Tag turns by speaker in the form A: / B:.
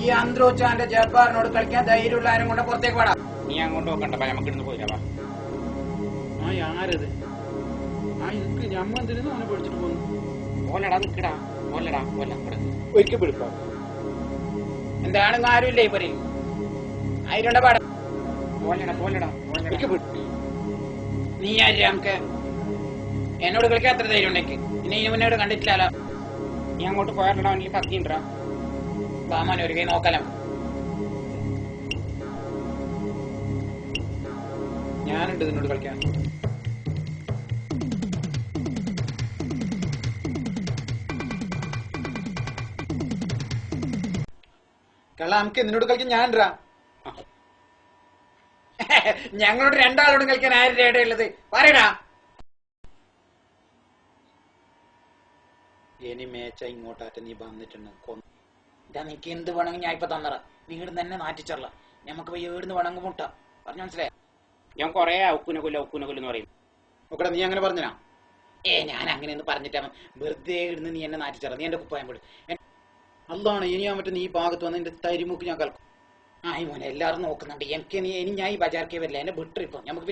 A: ഈ അന്ത്രോച്ചാന്റെ ജബ്ബാറിനോട് കളിക്കാൻ ധൈര്യമുള്ള ആരും കൊണ്ട് പുറത്തേക്ക് പാടാ.
B: നീ അങ്ങോട്ട് നോക്കണ്ട, നമുക്ക് ഇന്ന് പോയില്ല.
C: ആരത്? എനിക്ക് ഞമ്മ എന്തിനു അവനെ പഠിച്ചിട്ട് പോകുന്നു?
B: ഓലടാ നിക്കടാ, ഓലടാ ഓല
C: ഒരിക്കൽ പിടിക്കാം.
A: എന്താണെന്ന് ആരുമില്ലേ ഇവര് ആയിരണ്ട പാടാ.
B: ഓലടാ ഓലടാ
A: നീ ആര് നമുക്ക് എന്നോട് കളിക്കാൻ അത്ര ധൈര്യം ഉണ്ടെങ്കിൽ ഇനി മുന്നോട് കണ്ടിട്ടില്ലല്ലോ.
B: നീ അങ്ങോട്ട് പോയാലടാ, അവനിൽ കത്തിണ്ടാ.
A: വാമോൻ ഒരു കൈ നോക്കാലോ.
C: ഞാനുണ്ട് നിന്നോട് കളിക്കാൻ. കള്ള നമുക്ക് നിന്നോട് കളിക്കാൻ ഞാനുണ്ടാ.
A: ഞങ്ങളോട് രണ്ടാളോടും കളിക്കാൻ ആരുടെ ഇടയുള്ളത് പറയടാ.
C: ഇനി മേച്ച ഇങ്ങോട്ടാറ്റ നീ വന്നിട്ടുണ്ട്.
A: ഇതാ നിനക്ക് എന്ത് വേണമെങ്കിൽ ഞാൻ ഇപ്പൊ തന്നറ. വീട് തന്നെ നാറ്റിച്ചറല. നമുക്ക് വീടിന്ന് വേണമെങ്കിൽ മുട്ട പറഞ്ഞു മനസ്സിലായ.
B: ഞാൻ കൊറേ ഔക്കുനകൊല്ലെന്ന് പറയും.
C: നോക്കടാ, നീ അങ്ങനെ പറഞ്ഞാ?
A: ഞാൻ അങ്ങനെയൊന്നും പറഞ്ഞിട്ടാ വെറുതെ ഇടുന്ന് നീ എന്നെ നാറ്റിച്ചറ. നീ എന്റെ കുപ്പായം വിടും.
C: അതാണ് ഇനി ഞാൻ മറ്റേ നീ ഭാഗത്ത് വന്ന് എന്റെ തരിമുക്ക് ഞാൻ കലക്കും.
A: മോനെ എല്ലാവരും നോക്കുന്നുണ്ട്. എനിക്ക് ഇനി ഞാൻ ഈ ബജാർക്കേ വരില്ല. എന്നെ വിട്ടിരിപ്പോ നമുക്ക്